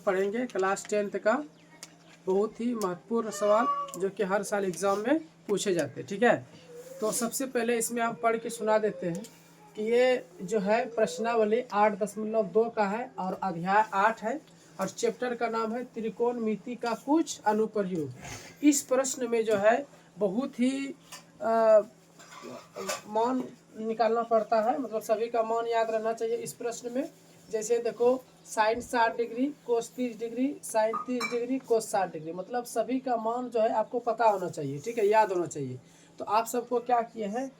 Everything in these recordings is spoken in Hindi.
पढ़ेंगे क्लास 10th का बहुत ही महत्वपूर्ण सवाल जो कि हर साल एग्ज़ाम में पूछे जाते हैं। ठीक है, तो सबसे पहले इसमें आप पढ़ के सुना देते हैं कि ये जो है प्रश्नावली 8.2 का है और अध्याय 8 है और चैप्टर का नाम है त्रिकोणमिति का कुछ अनुप्रयोग। इस प्रश्न में जो है बहुत ही मान निकालना पड़ता है, मतलब सभी का मान याद रहना चाहिए इस प्रश्न में। जैसे देखो साइन 60 डिग्री, कोस 30 डिग्री, साइन 30 डिग्री, कोस 60 डिग्री, मतलब सभी का मान जो है आपको पता होना चाहिए। ठीक है, याद होना चाहिए। तो आप सबको क्या किए हैं,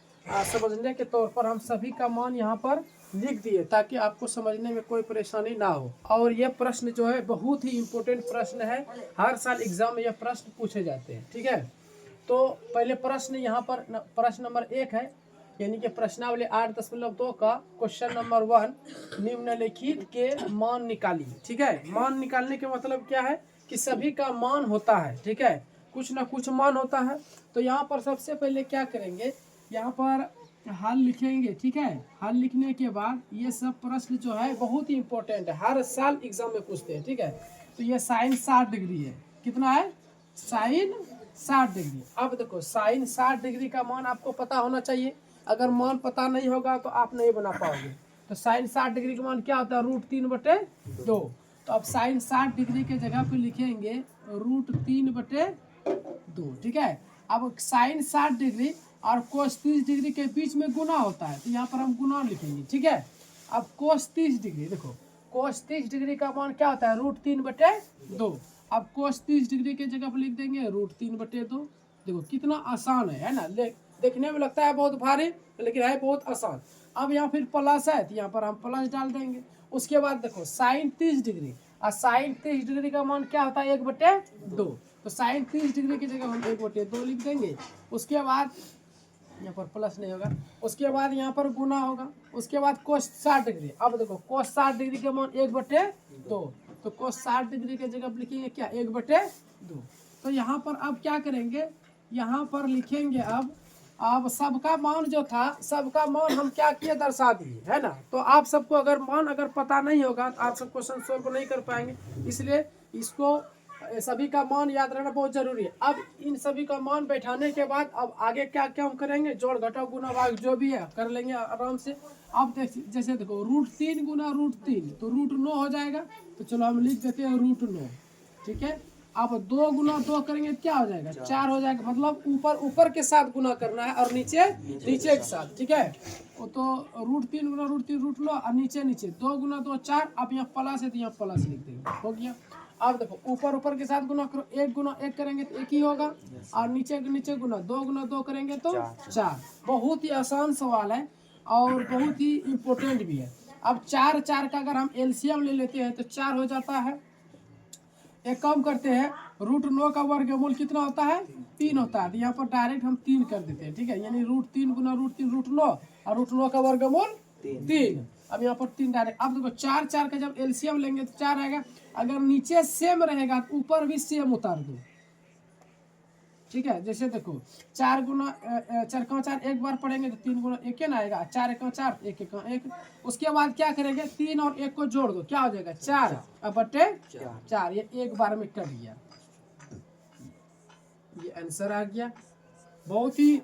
समझने के तौर पर हम सभी का मान यहाँ पर लिख दिए ताकि आपको समझने में कोई परेशानी ना हो। और यह प्रश्न जो है बहुत ही इम्पोर्टेंट प्रश्न है, हर साल एग्जाम में यह प्रश्न पूछे जाते हैं। ठीक है, तो पहले प्रश्न यहाँ पर प्रश्न नंबर 1 है, यानी कि प्रश्नावली 8.2 का क्वेश्चन नंबर 1, निम्नलिखित के मान निकालिए। ठीक है, मान निकालने के मतलब क्या है कि सभी का मान होता है। ठीक है, कुछ ना कुछ मान होता है। तो यहाँ पर सबसे पहले क्या करेंगे, यहाँ पर हल लिखेंगे। ठीक है, हल लिखने के बाद ये सब प्रश्न जो है बहुत ही इंपॉर्टेंट है, हर साल एग्जाम में पूछते हैं। ठीक है, तो ये साइन 60 डिग्री है, कितना है, साइन 60 डिग्री। अब देखो साइन 60 डिग्री का मान आपको पता होना चाहिए, अगर मान पता नहीं होगा तो आप नहीं बना पाओगे। तो साइन 60 डिग्री का मान क्या होता है, √3/2। तो अब साइन 60 डिग्री के जगह पे लिखेंगे √3/2। ठीक है, अब साइन 60 डिग्री और कोस 30 डिग्री के बीच में गुना होता है, तो यहाँ पर हम गुना लिखेंगे। ठीक है, अब कोस 30 डिग्री, देखो कोस 30 डिग्री का मान क्या होता है, √3/2। अब कोस 30 डिग्री के जगह पर लिख देंगे √3/2। देखो कितना आसान है ना, देखने में लगता है बहुत भारी लेकिन है बहुत आसान। अब यहाँ फिर प्लस है तो यहाँ पर हम प्लस डाल देंगे। उसके बाद देखो साइन 30 डिग्री और साइन 30 डिग्री का मान क्या होता है, 1/2। तो साइन 30 डिग्री की जगह हम 1/2 लिख देंगे। उसके बाद यहाँ पर प्लस नहीं होगा, उसके बाद यहाँ पर गुना होगा। उसके बाद कोस 60 डिग्री, अब देखो कोस 60 डिग्री का मान 1/2, तो कोस 60 डिग्री के जगह लिखेंगे क्या, 1/2। तो यहाँ पर अब क्या करेंगे, यहाँ पर लिखेंगे अब सबका मान जो था, सबका मान हम क्या किए, दर्शा दिए, है ना। तो आप सबको अगर मान अगर पता नहीं होगा तो आप सब क्वेश्चन सोल्व नहीं कर पाएंगे, इसलिए इसको सभी का मान याद रहना बहुत जरूरी है। अब इन सभी का मान बैठाने के बाद अब आगे क्या क्या हम करेंगे, जोड़ घटाव गुना भाग जो भी है कर लेंगे आराम से। अब जैसे देखो √3 गुना √3 तो √9 हो जाएगा, तो चलो हम लिख देते हैं √9। ठीक है, अब 2 गुना 2 करेंगे क्या हो जाएगा, 4 हो जाएगा, मतलब ऊपर ऊपर के साथ गुना करना है और नीचे नीचे के साथ। ठीक है, तो √3 गुना √3 √9 और नीचे नीचे 2 गुना 2 4। अब यहाँ प्लस है तो यहाँ प्लस लिख देंगे, हो गया। अब देखो ऊपर ऊपर के साथ गुना करो, 1 गुना 1 करेंगे तो 1 ही होगा, और नीचे नीचे गुना 2 गुना 2 करेंगे तो 4। बहुत ही आसान सवाल है और बहुत ही इम्पोर्टेंट भी है। अब 4 4 का अगर हम एलसीएम ले लेते हैं तो 4 हो जाता है। एक काम करते हैं, √9 का वर्गमूल कितना होता है, 3 होता है, तो यहाँ पर डायरेक्ट हम 3 कर देते हैं। ठीक है, यानी √3 गुना √3 √9 और √9 का वर्गमूल 3। अब यहाँ पर 3 डायरेक्ट। अब देखो 4 4 का जब एलसीएम लेंगे तो 4 आएगा, अगर नीचे सेम रहेगा तो ऊपर भी सेम उतार दो। ठीक है, जैसे देखो 4 गुना 4 4 एक बार पढ़ेंगे तो 3 गुना 1 ना आएगा, 4 1 4 1 1 1। उसके बाद क्या करेंगे, 3 और 1 को जोड़ दो, क्या हो जाएगा 4/4। ये एक बार में कर दिया, ये आंसर आ गया। बहुत ही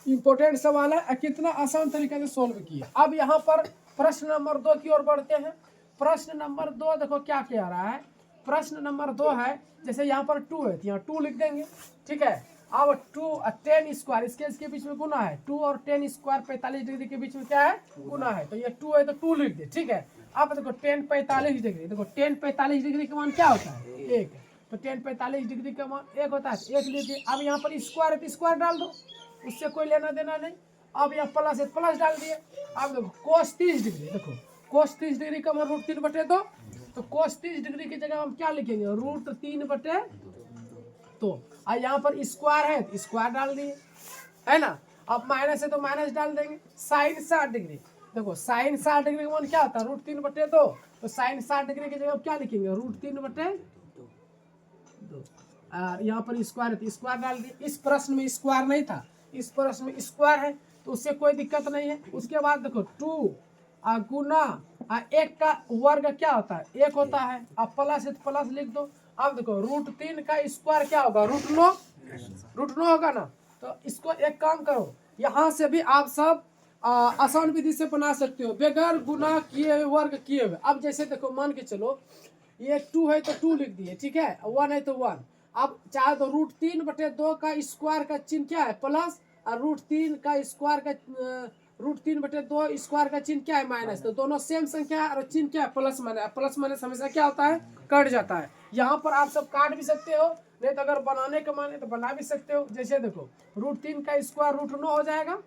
इंपॉर्टेंट सवाल है, कितना आसान तरीके से सोल्व किया। अब यहाँ पर प्रश्न नंबर 2 की ओर बढ़ते हैं। प्रश्न नंबर 2 देखो क्या कह रहा है, प्रश्न नंबर 2 है, जैसे यहाँ पर 2 है तो यहाँ 2 लिख देंगे। ठीक है, अब 2 और 10 स्क्वायर, इसके बीच में गुना है, 2 और 10 स्क्वायर 45 डिग्री के बीच में क्या है, गुना है, तो ये 2 है तो 2 लिख दे। ठीक है, अब देखो 10 45 डिग्री, देखो 10 45 डिग्री का मान क्या होता है, 1, तो 10 45 डिग्री का मान 1 होता है, 1 लिख दिए। अब यहाँ पर स्क्वायर है तो स्क्वायर डाल दो, उससे कोई लेना देना नहीं। अब यहाँ प्लस है प्लस डाल दिए। अब देखो कोस 30 डिग्री, देखो कोस 30 डिग्री का मान √3/2, तो कोस 30 डिग्री की जगह हम क्या लिखेंगे, √3/2। और यहाँ पर स्क्वायर है तो स्क्वायर डाल दिए, है ना। अब माइनस है तो माइनस डाल देंगे। साइन 60 डिग्री, देखो साइन 60 डिग्री का मान क्या होता है, √3/2, तो साइन 60 डिग्री की जगह क्या लिखेंगे, √3/2। और यहाँ पर स्क्वायर है तो स्क्वायर डाल दिए। इस प्रश्न में स्क्वायर नहीं था, इस प्रश्न में स्क्वायर है तो उससे कोई दिक्कत नहीं है। उसके बाद देखो 2 गुना एक का वर्ग क्या होता है, एक होता है। अब प्लस है तो प्लस लिख दो। अब देखो √3 का स्क्वायर क्या होगा, √9 होगा ना। तो इसको एक काम करो, यहाँ से भी आप सब आसान विधि से बना सकते हो, बगैर गुना किए हुए वर्ग किए हुए। अब जैसे देखो मान के चलो ये 2 है तो 2 लिख दिए, ठीक है, 1 है तो 1। अब चाहे तो √3/2 का स्क्वायर का चिन्ह क्या है, प्लस, और √3 का स्क्वायर का √3/2 स्क्वायर का चिन्ह क्या है, माइनस। तो दोनों सेम संख्या है और चिन्ह क्या है, प्लस माइनस। प्लस माइनस हमेशा क्या होता है, कट जाता है। यहाँ पर आप सब काट भी सकते हो, नहीं तो अगर बनाने का माने तो बना भी सकते हो। जैसे देखो √3 का स्क्वायर √9 हो जाएगा,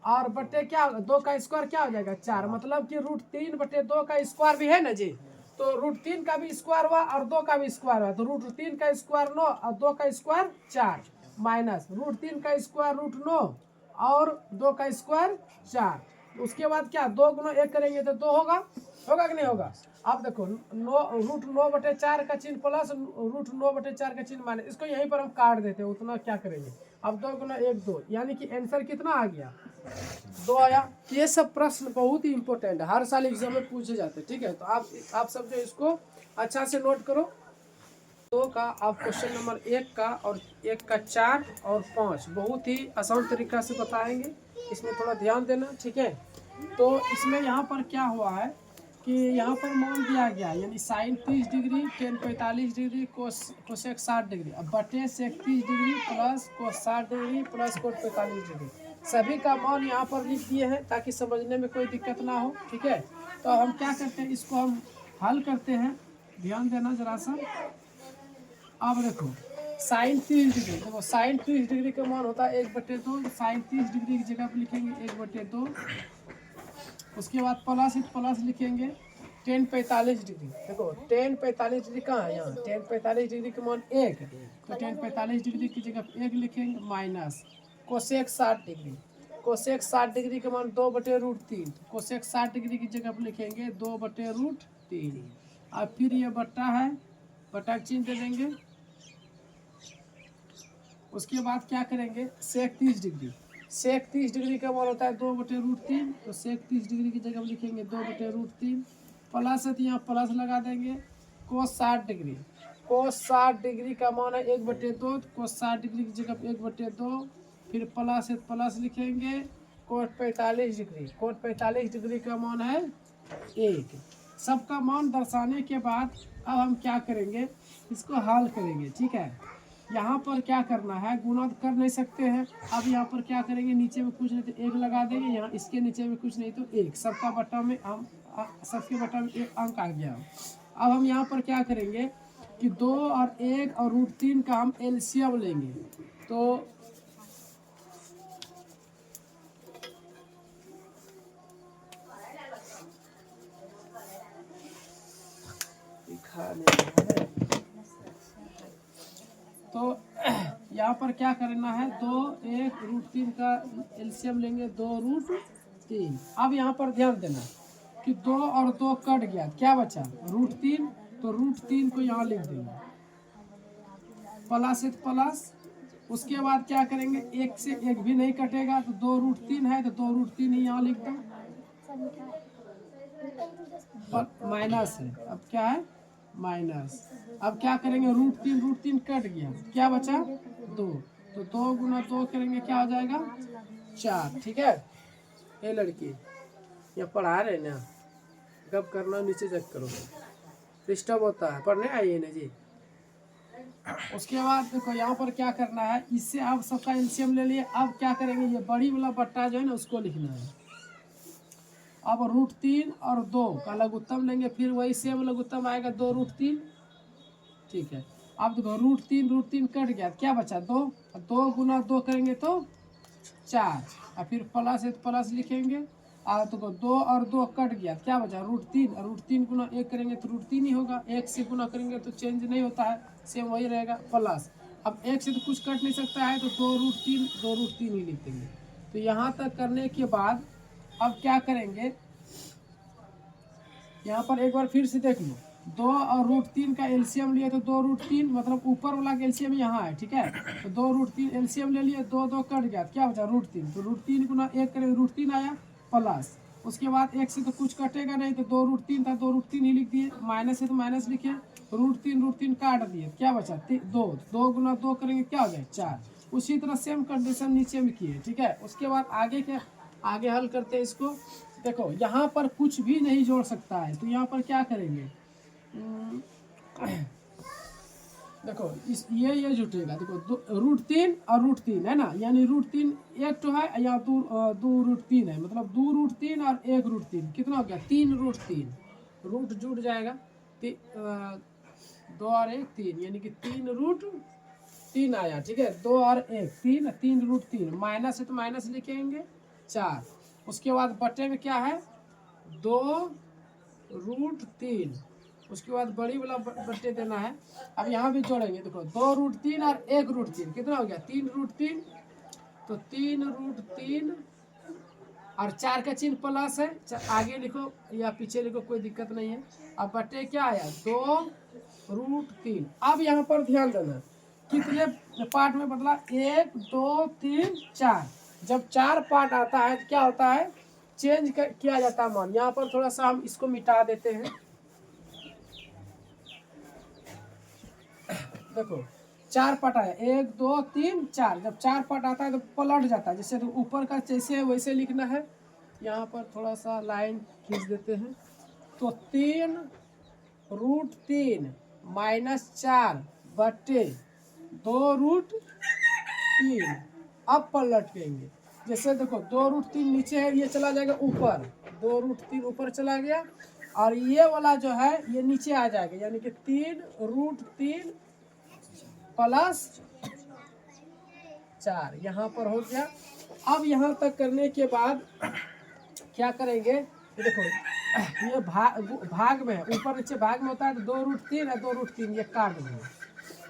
और बटे क्या 2 का स्क्वायर क्या हो जाएगा, 4। मतलब कि √3/2 का स्क्वायर भी है ना जी। तो √3 का भी स्क्वायर हुआ और 2 का भी स्क्वायर हुआ। तो √3 का स्क्वायर 9 और 2 का स्क्वायर 4, माइनस √3 का स्क्वायर √9 और 2 का स्क्वायर 4। उसके बाद क्या 2 गुना 1 करेंगे तो 2 होगा कि नहीं होगा। अब देखो √9/4 का चिन्ह प्लस, √9/4 का चिन्ह माइनस। इसको यहीं पर हम काट देते हैं, उतना क्या करेंगे। अब 2 गुना 1 2, यानी कि आंसर कितना आ गया, 2 आया। ये सब प्रश्न बहुत ही इंपॉर्टेंट है, हर साल एग्जाम में पूछे जाते हैं, ठीक है। तो आप सब जो इसको अच्छा से नोट करो। 2 का आप क्वेश्चन नंबर 1 का और 1 का 4 और 5 बहुत ही आसान तरीका से बताएंगे, इसमें थोड़ा ध्यान देना, ठीक है। तो इसमें यहाँ पर क्या हुआ है कि यहाँ पर मान दिया गया, यानी sine 30 degree, tan 45 degree, cosec 60 degree, अब बटे sec 30 degree plus cos 60 degree plus cot 45 degree. सभी का मान यहाँ पर लिख दिए हैं ताकि समझने में कोई दिक्कत ना हो, ठीक है। तो हम क्या करते हैं, इसको हम हल करते हैं, ध्यान देना जरा सा। अब देखो साइन 30 डिग्री, देखो साइन 30 डिग्री का मान होता है 1/2। साइन 30 डिग्री की जगह पर लिखेंगे 1/2। उसके बाद प्लस प्लस लिखेंगे टेन 45 डिग्री। देखो टेन 45 डिग्री कहाँ है, यहाँ टेन 45 डिग्री का मान 1, तो टेन 45 डिग्री की जगह 1 लिखेंगे, minus cosec 60 degree. Cosec 60 degree का मान 2/√3, कोसेक 60 डिग्री की जगह पर लिखेंगे 2/√3। अब फिर ये बट्टा है, बटा चिन्ह दे देंगे। उसके बाद क्या करेंगे, सेक 30 डिग्री। सेक 30 डिग्री का मान होता है 2/√3, तो सेक 30 डिग्री की जगह लिखेंगे 2/√3। प्लस है तो यहाँ प्लस लगा देंगे। कोस 60 डिग्री, कोस 60 डिग्री का मान है 1/2, तो कोस 60 डिग्री की जगह 1/2। फिर प्लस है तो प्लस लिखेंगे। कोट 45 डिग्री, कोट 45 डिग्री का मान है 1। सबका मान दर्शाने के बाद अब हम क्या करेंगे, इसको हल करेंगे, ठीक है। यहाँ पर क्या करना है, गुना कर नहीं सकते हैं। अब यहाँ पर क्या करेंगे, नीचे में कुछ नहीं तो 1 लगा देंगे, यहाँ इसके नीचे में कुछ नहीं तो 1। सबका बट्टा में हम सबके बट्टा में 1 अंक आ गया। अब हम यहाँ पर क्या करेंगे कि 2 और 1 और √3 का हम एलसीएम लेंगे। तो यहाँ पर क्या करना है, 2 1 √3 का एलसीएम लेंगे, 2√3। अब यहाँ पर ध्यान देना कि 2 और 2 कट गया, क्या बचा √3, तो √3 को यहाँ लिख देंगे, प्लस है तो प्लस। उसके बाद क्या करेंगे, 1 से 1 भी नहीं कटेगा, तो 2√3 है तो 2√3 ही यहाँ लिख दो, माइनस है, अब क्या है माइनस। अब क्या करेंगे, √3 कट गया, क्या बचा 2, तो 2 गुना 2 करेंगे क्या हो जाएगा 4, ठीक है। ये लड़की ये पढ़ा रहे ना, कब करना नीचे चेक करो, डिस्टर्ब होता है, पढ़ने आइए ना जी। उसके बाद देखो यहाँ पर क्या करना है, इससे आप सबका एलसीएम ले लिए। अब क्या करेंगे, ये बड़ी वाला बट्टा जो है ना उसको लिखना है। अब √3 और 2 का लघुत्तम लेंगे, फिर वही सेम लघुत्तम आएगा 2√3, ठीक है। अब देखो √3 कट गया, क्या बचा 2, 2 गुना 2 करेंगे तो 4, और फिर प्लस है तो प्लस लिखेंगे। और देखो 2 और 2 कट गया, क्या बचा √3, और √3 गुना 1 करेंगे तो √3 ही होगा। 1 से गुना करेंगे तो चेंज नहीं होता है, सेम वही रहेगा प्लस। अब 1 से तो कुछ कट नहीं सकता है, तो 2√3 ही लिख देंगे। तो यहाँ तक करने के बाद अब क्या करेंगे, यहाँ पर एक बार फिर से देख लो, 2 और √3 का एलसीएम लिए तो 2√3, मतलब ऊपर वाला का एलसीएम यहाँ है, ठीक है। तो 2√3 एलसीएम ले लिए, 2 2 कट गया, क्या बचा √3, तो √3 गुना 1 करेंगे √3 आया प्लस। उसके बाद 1 से तो कुछ कटेगा नहीं, तो 2√3 था, 2√3 ही लिख दिए। माइनस है तो माइनस लिखे, √3 काट दिए, क्या बचा 2, 2 गुना 2 करेंगे क्या हो जाए 4। उसी तरह सेम कंडीशन नीचे में किए, ठीक है। उसके बाद आगे क्या, आगे हल करते हैं इसको। देखो यहाँ पर कुछ भी नहीं जोड़ सकता है, तो यहाँ पर क्या करेंगे, देखो इस ये जुटेगा। देखो √3 और √3 है ना, यानी √3 एक तो है, यहाँ 2√3 है, मतलब 2√3 और 1√3 कितना हो गया 3√3, रूट जुट जाएगा। 2 और 1 3, यानी कि 3√3 आया, ठीक है। 2 और 1 3, 3√3 माइनस है तो माइनस लिखेंगे 4। उसके बाद बटे में क्या है 2√3, उसके बाद बड़ी वाला बट्टे देना है। अब यहाँ भी जोड़ेंगे, देखो 2√3 और 1√3 कितना हो गया 3√3, तो 3√3 और 4 का चिन्ह प्लस है, आगे लिखो या पीछे लिखो कोई दिक्कत नहीं है। अब बट्टे क्या आया 2√3। अब यहाँ पर ध्यान देना कितने पार्ट में बदला, 1 2 3 4। जब 4 पार्ट आता है तो क्या होता है चेंज किया जाता है मान। यहाँ पर थोड़ा सा हम इसको मिटा देते हैं। देखो 4 पार्ट आया 1 2 3 4, जब 4 पार्ट आता है तो पलट जाता है, जैसे तो ऊपर का जैसे है वैसे लिखना है। यहाँ पर थोड़ा सा लाइन खींच देते हैं, तो 3√3 माइनस 4 बटे 2√3। अब पलट देंगे, जैसे देखो 2√3 नीचे है, ये चला जाएगा ऊपर, 2√3 ऊपर चला गया, और ये वाला जो है ये नीचे आ जाएगा, यानी कि 3√3 प्लस 4 यहाँ पर हो गया। अब यहाँ तक करने के बाद क्या करेंगे, देखो ये भाग में है, ऊपर नीचे भाग में होता है, तो 2√3 है, 2√3 ये काट देंगे।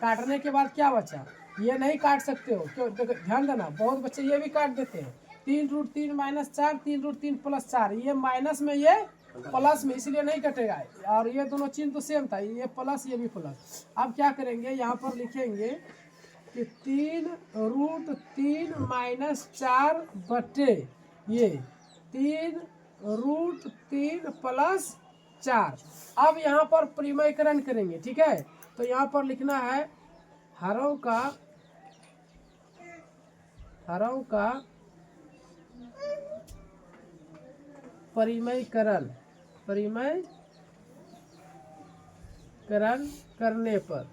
काटने के बाद क्या बचा, ये नहीं काट सकते हो क्यों, देखो ध्यान देना, बहुत बच्चे ये भी काट देते हैं। 3√3 माइनस 4, 3√3 प्लस 4, ये माइनस में ये प्लस में, इसलिए नहीं कटेगा। और ये दोनों चिन्ह तो सेम था, ये प्लस ये भी प्लस। अब क्या करेंगे, यहाँ पर लिखेंगे कि 3√3 माइनस 4 बटे ये 3√3 प्लस 4। अब यहाँ पर परिमयकरण करेंगे, ठीक है। तो यहाँ पर लिखना है हरों का परिमयकरण करने पर,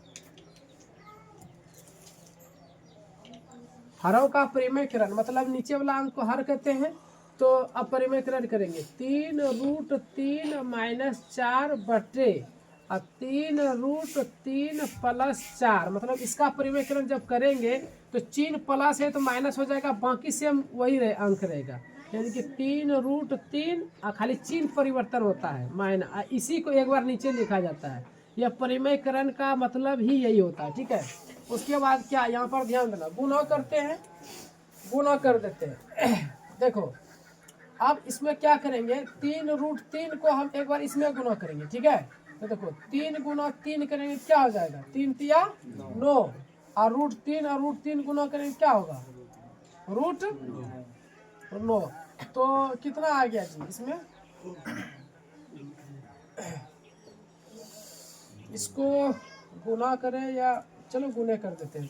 हरों का परिमयकरण मतलब नीचे वाला अंक को हर कहते हैं। तो अब परिमयकरण करेंगे, 3√3 माइनस 4 बटे 3√3 प्लस 4, मतलब इसका परिमयकरण जब करेंगे तो चिन्ह प्लस है तो माइनस हो जाएगा, बाकी सेम वही अंक रहेगा, यानी कि 3√3 खाली चिन्ह परिवर्तन होता है माइनस, इसी को एक बार नीचे लिखा जाता है। यह परिमयकरण का मतलब ही यही होता है, ठीक है। उसके बाद क्या, यहाँ पर ध्यान देना, गुणा करते हैं, गुणा कर देते हैं। देखो अब इसमें क्या करेंगे, 3√3 को हम एक बार इसमें गुणा करेंगे, ठीक है। तो देखो 3 गुना 3 करेंगे क्या हो जाएगा, 3 तिया 9, और √3 और √3 गुना करेंगे क्या होगा √9। तो कितना आ गया जी इसमें, इसको गुना करें या चलो गुने कर देते हैं,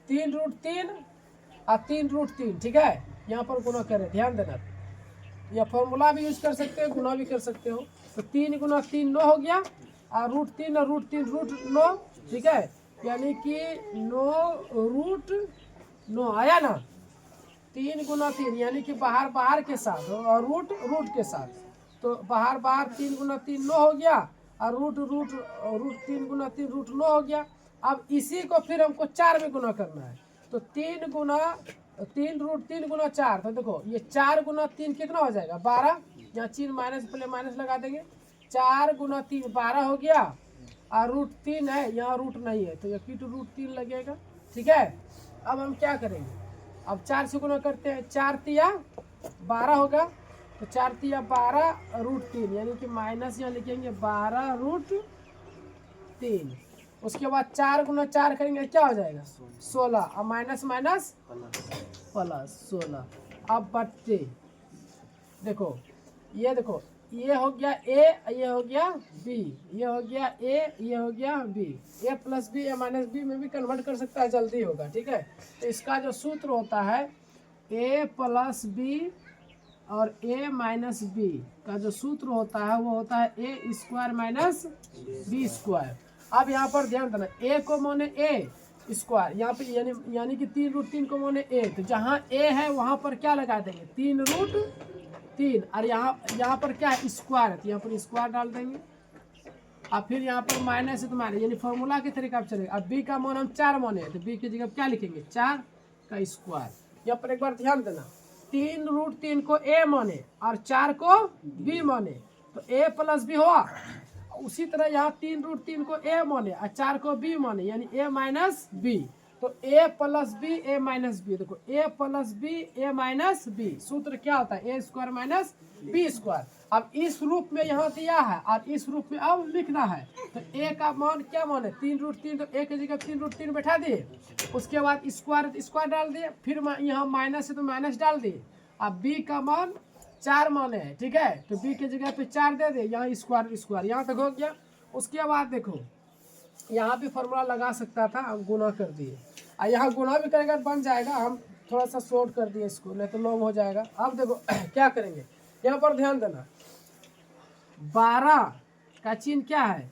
3√3 और 3√3, ठीक है। यहाँ पर गुना करें, ध्यान देना, या फॉर्मूला भी यूज कर सकते हो, गुना भी कर सकते हो। तो 3 गुना 3 9 हो गया, और √3 और √3 √9, ठीक है, यानी कि 9√9 आया ना। 3 गुना 3 यानी कि बाहर के साथ और रूट के साथ, तो बाहर 3 गुना 3 9 हो गया, और रूट 3 गुना 3 √9 हो गया। अब इसी को फिर हमको 4 में गुना करना है, तो 3 गुना 3 √3 गुना 4, तो देखो ये 4 गुना 3 कितना हो जाएगा 12, यहाँ चिन्ह माइनस पहले माइनस लगा देंगे, 4 गुना 3 12 हो गया, और √3 है, यहाँ रूट नहीं है तो ये फिर √3 लगेगा, ठीक है। अब हम क्या करेंगे, अब 4 से गुना करते हैं, 4 तिया 12 होगा, तो 4 तिया 12 √3, यानी कि माइनस यहाँ लिखेंगे 12√3। उसके बाद 4 गुना 4 करेंगे क्या हो जाएगा 16, और माइनस माइनस प्लस 16। अब बट्टे देखो ये देखो, ये हो गया ए, ये हो गया बी, ये हो गया ए, ये हो गया बी। ए प्लस बी, ए माइनस बी में भी कन्वर्ट कर सकता है, जल्दी होगा। ठीक है, तो इसका जो सूत्र होता है ए प्लस बी और ए माइनस बी का जो सूत्र होता है वो होता है ए स्क्वायर माइनस बी स्क्वायर। अब यहाँ पर ध्यान देना, ए को मोने ए स्क्वायर, यहाँ पे यानी कि 3√3 को मोने ए, तो जहाँ ए है वहाँ पर क्या लगा देंगे 3√3, और यहाँ पर क्या है स्क्वायर है, तो यहाँ पर स्क्वायर डाल देंगे। अब फिर यहाँ पर माइनस है तो माइनस, यानी फॉर्मूला के तरीका से चलेगा। अब बी का मान हम 4 माने, तो बी की जगह क्या लिखेंगे 4 का स्क्वायर। यहाँ पर एक बार ध्यान देना, 3√3 को ए माने और 4 को बी माने, तो ए प्लस बी हुआ। उसी तरह यहाँ 3√3 को ए माने और 4 को बी माने, यानी ए माइनस बी, तो ए प्लस बी ए माइनस बी। देखो ए प्लस बी ए माइनस बी, सूत्र क्या होता है ए स्क्वायर माइनस बी स्क्वायर। अब इस रूप में यहाँ दिया है और इस रूप में अब लिखना है, तो ए का मान क्या मान है 3√3, तो ए की जगह 3√3 बैठा दिए, उसके बाद स्क्वायर डाल दिए, फिर यहाँ माइनस है तो माइनस डाल दिए। अब बी का मान 4 माने है, ठीक है, तो बी की जगह पे 4 दे दे, यहाँ स्क्वायर यहाँ तक हो गया। उसके बाद देखो यहाँ भी फॉर्मूला लगा सकता था, हम गुना कर दिए, और यहाँ गुना भी करेगा बन जाएगा, हम थोड़ा सा शॉर्ट कर दिए इसको, नहीं तो लॉन्ग हो जाएगा। अब देखो क्या करेंगे, यहाँ पर ध्यान देना, 12 का चिन्ह क्या है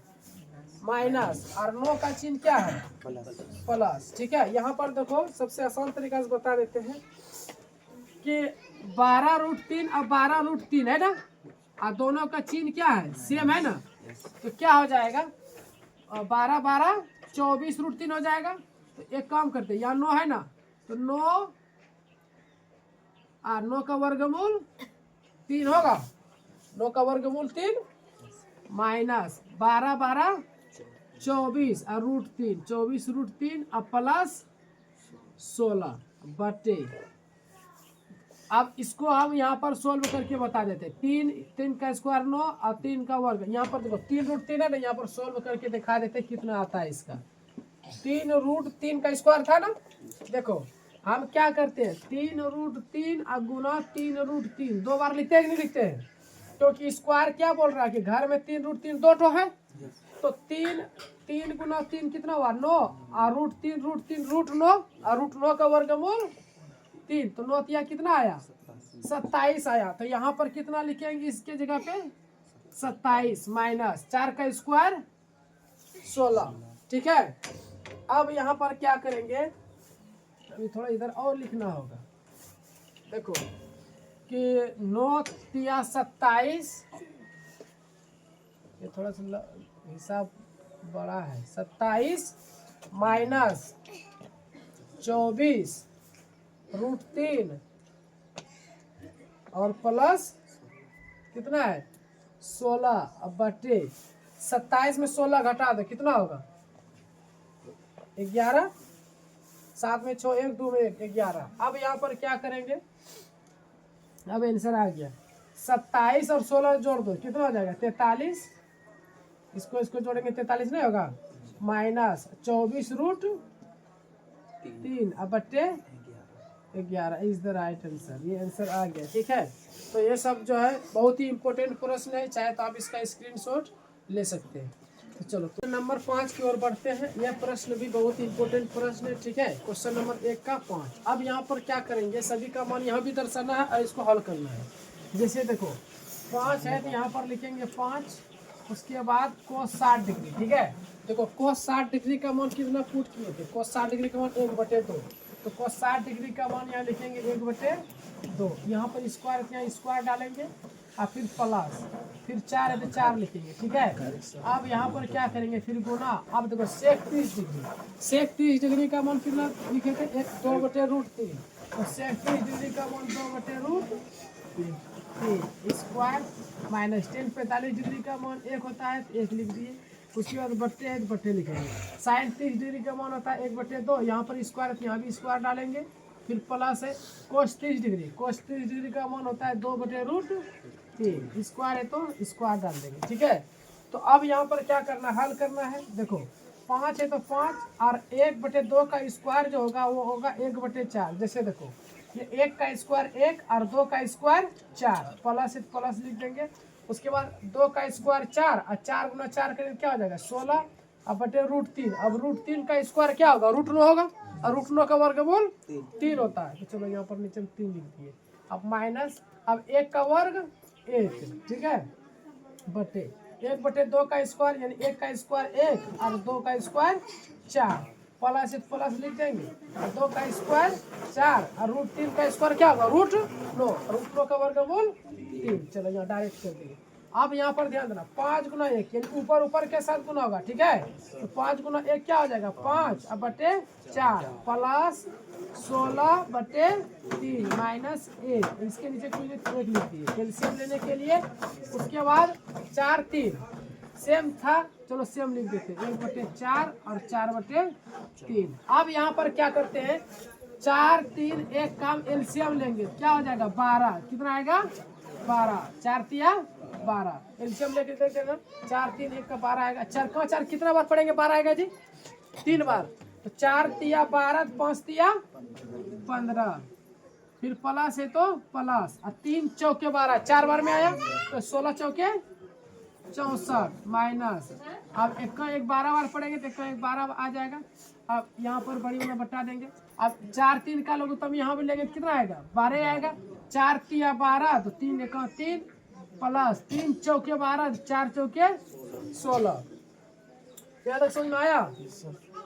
माइनस और 9 का चिन्ह क्या है प्लस। ठीक है, यहाँ पर देखो सबसे आसान तरीका से बता देते हैं कि 12√3 और 12√3 है ना, और दोनों का चिन्ह क्या है सेम है ना, तो क्या हो जाएगा 12 24√3 हो जाएगा। तो एक काम करते हैं, यहाँ 9 है ना, तो 9 और 9 का वर्गमूल 3 होगा, 9 का वर्गमूल 3 माइनस 12 24 और √3, 24√3 और प्लस 16 बटे। अब इसको हम यहाँ पर सोल्व करके बता देते हैं, 3 का स्क्वायर 9 और 3 का वर्ग, यहाँ पर देखो 3√3 है ना, यहाँ पर सोल्व करके दिखा देते हैं कितना आता है इसका। 3√3 का स्क्वायर था ना, देखो हम क्या करते हैं 3√3 और गुना 3√3 दो बार लिखते हैं कि नहीं लिखते हैं, क्योंकि स्क्वायर क्या बोल रहा है कि घर में 3√3 दो ठो है, तो 3 गुना 3 कितना हुआ 9, और √3 √9 और √9 का वर्गमूल 3, तो 9 तिया कितना आया 27 आया। तो यहाँ पर कितना लिखेंगे इसके जगह पे 27 माइनस 4 का स्क्वायर 16। ठीक है, अब यहाँ पर क्या करेंगे, अभी थोड़ा इधर और लिखना होगा, देखो कि 9 तिया 27, ये थोड़ा सा हिसाब बड़ा है, 27 माइनस 24√3 और प्लस कितना है 16, अब बटे 27 में 16 घटा दो कितना होगा 11, 7 में 6 1 2 में 1 11। अब यहाँ पर क्या करेंगे, अब आंसर आ गया 27 और 16 जोड़ दो कितना हो जाएगा 43, इसको जोड़ेंगे 43 नहीं होगा, माइनस 24√3 अब बट्टे 11 इज द राइट आंसर, ये आंसर आ गया। ठीक है, तो ये सब जो है बहुत ही इंपॉर्टेंट प्रश्न है, चाहे तो आप इसका स्क्रीनशॉट ले सकते हैं। तो चलो तो नंबर 5 की ओर बढ़ते हैं, यह प्रश्न भी बहुत ही इंपॉर्टेंट प्रश्न है। ठीक है, क्वेश्चन नंबर 1 का 5। अब यहाँ पर क्या करेंगे, सभी का मान यहाँ भी दर्शाना है और इसको हल करना है। जैसे देखो 5 है तो यहाँ पर लिखेंगे 5, उसके बाद cos 60 डिग्री। ठीक है, देखो cos 60 डिग्री का मान कितना पुट किए थे, cos 60 डिग्री का मान 1/2, तो cos 60 डिग्री का मान यहाँ लिखेंगे 1/2, यहाँ पर स्क्वायर यहाँ स्क्वायर डालेंगे और फिर प्लस, फिर 4 है तो 4 लिखेंगे। ठीक है, अब यहाँ पर क्या करेंगे फिर गुना। अब देखो sec 30 डिग्री, sec 30 डिग्री का मान कितना लिखे थे 2/√3, तो sec 30 डिग्री का मान 2/√3 स्क्वायर माइनस 10 45 डिग्री का मान 1 होता है तो 1 लिख दिए, उसके बाद बट्टे है तो बट्टे लिखेंगे। साइन 30 डिग्री का मान होता है 1/2, यहाँ पर स्क्वायर है तो यहाँ भी स्क्वायर डालेंगे, फिर प्लस है कोस 30 डिग्री, कोस 30 डिग्री का मान होता है 2/√3, स्क्वायर है तो स्क्वायर डाल देंगे। ठीक है, तो अब यहाँ पर क्या करना हल करना है, देखो 5 है तो 5 और 1/2 का स्क्वायर जो होगा वो होगा 1/4। जैसे देखो ये 1 का स्क्वायर 1 और 2 का स्क्वायर 4 प्लस है प्लस लिख देंगे। उसके बाद 2 का स्क्वायर 4 और 4 गुना 4 करेंगे क्या हो जाएगा 16 अब बटे √3। अब √3 का स्क्वायर क्या होगा √9 होगा और √9 का वर्गमूल 3 होता है। तो चलो यहाँ पर नीचे में 3 लिख दिए। अब माइनस अब 1 का वर्ग 1 ठीक है बटे 1 बटे 2 का स्क्वायर यानी 1 का स्क्वायर 1 और 2 का स्क्वायर 4 प्लस है प्लस लिख देंगे और 2 का स्क्वायर 4 और √3 का स्क्वायर क्या होगा √9 का वर्गमूल 3। चलो यहाँ डायरेक्ट कर दिए। अब यहाँ पर ध्यान देना 5 गुना 1 यानी ऊपर ऊपर के साथ गुना होगा ठीक है। तो 5 गुना 1 क्या हो जाएगा 5 अब बटे 4 प्लस 16 बटे 3 माइनस 1 इसके नीचे कुछ एक लिख दिए एलसीएम लेने के लिए। उसके बाद 4 3 सेम था चलो सेम लिख देते 1 बटे 4 और 4 बटे 3। अब यहाँ पर क्या करते हैं 4 3 1 काम एलसीएम लेंगे क्या हो जाएगा 12 कितना आएगा 12 4 तिया 12 एलसीएम लेके देखते हैं 4 3 1 का 12 आएगा 4 का 4 कितना बार पढ़ेंगे 12 आएगा जी 3 बार। तो 4 तिया 12 5 तिया 15 फिर प्लस है तो प्लस और 3 चौके 12 4 बार में आया तो 16 चौके 64 माइनस अब 1 का 1 12 बार पढ़ेंगे तो 1 का 1 12 आ जाएगा। अब यहाँ पर बड़ी वाला बटा देंगे। अब 4 3 का लोग तब यहाँ भी लेंगे कितना आएगा 12 आएगा 4 तिया 12 तो 3 1 3 प्लस 3 चौके 12 4 चौके 16 क्या तक समझ में आया।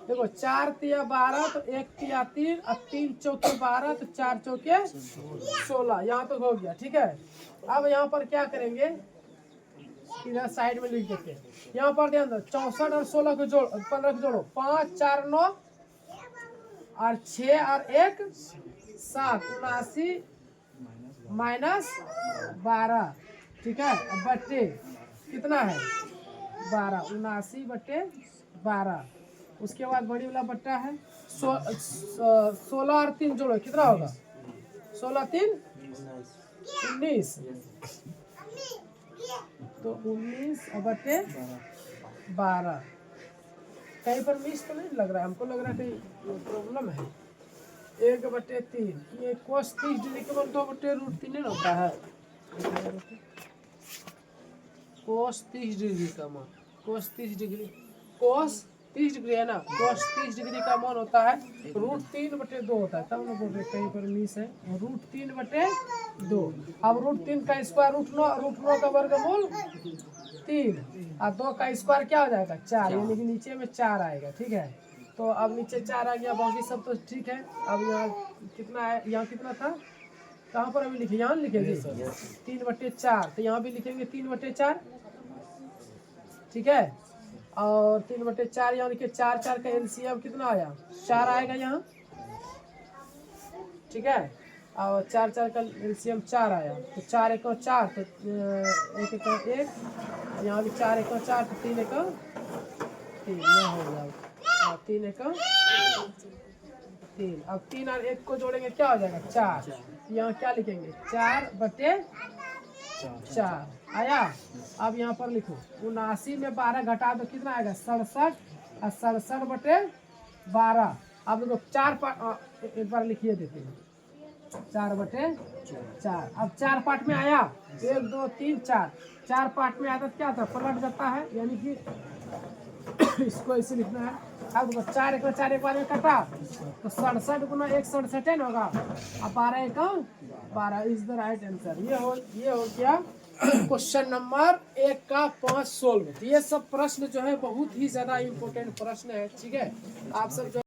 देखो 4 तिया 12 तो 1 तिया 3 और 3 चौके 12 तो 4 चौके 16 यहाँ तक हो गया ठीक है। अब यहाँ पर क्या करेंगे इधर साइड में लिख देते हैं। यहाँ पर ध्यान दो 64 और 16 को जोड़ 15 को जोड़ो 5 4 9 और 6 और 1 7 79 माइनस 12 ठीक है। अब बटे कितना है 12 79 बटे 12। उसके बाद बड़ी वाला बट्टा है 16 और 3 जोड़ो कितना होगा 16 3 19 तो 19 बटे 12। कहीं पर मिस तो नहीं लग रहा है हमको लग रहा है कहीं प्रॉब्लम है। 1 बटे 3 ये कोस 30 डिग्री के बाद 2 बटे √3 नहीं होता है कोस 30 डिग्री का मान कोस 30 डिग्री कोस 30 डिग्री है ना कोस 30 डिग्री का मान होता है √3 बटे 2 होता है तब ना बोल रहे कहीं पर मिस है √3 बटे 2। अब √3 का स्क्वायर √9 का वर्गमूल 3 और 2 का स्क्वायर क्या हो जाएगा 4 यानी कि नीचे में 4 आएगा ठीक है। तो अब नीचे 4 आ गया बाकी सब तो ठीक है। अब यहाँ कितना है यहाँ कितना था कहाँ पर अभी लिखे यहाँ लिखेंगे 3 बटे 4 तो यहाँ भी लिखेंगे 3 बटे 4 ठीक है। और 3 बटे 4 यहाँ लिखे 4 4 का एलसीएम कितना आया 4 आएगा यहाँ ठीक है। और 4 4 का एलसीएम 4 आया तो 4 1 4 तो 1 1 1 यहाँ भी 4 1 4 तो 3 1 3 यहाँ हो गया 3 1 3। अब 3 और 1 को जोड़ेंगे क्या हो जाएगा 4 यहाँ क्या लिखेंगे 4 बटे 4 आया। अब यहाँ पर लिखो 79 में 12 घटा दो कितना आएगा 67 और 67 बटे 12। अब देखो 4 एक बार लिखिए देते हैं 4 बटे 4। अब 4 पार्ट में आया 1 2 3 4 पार्ट में आता क्या था पलट जाता है यानी कि इसको ऐसे लिखना है। अब देखो 4 1 4 एक बार में कटा तो 67 गुना 1 67 होगा अब 12 1 12 इज द राइट आंसर। ये हो गया क्वेश्चन नंबर 1 का 5 सोल्व। ये सब प्रश्न जो है बहुत ही ज्यादा इम्पोर्टेंट प्रश्न है ठीक है। आप सब जो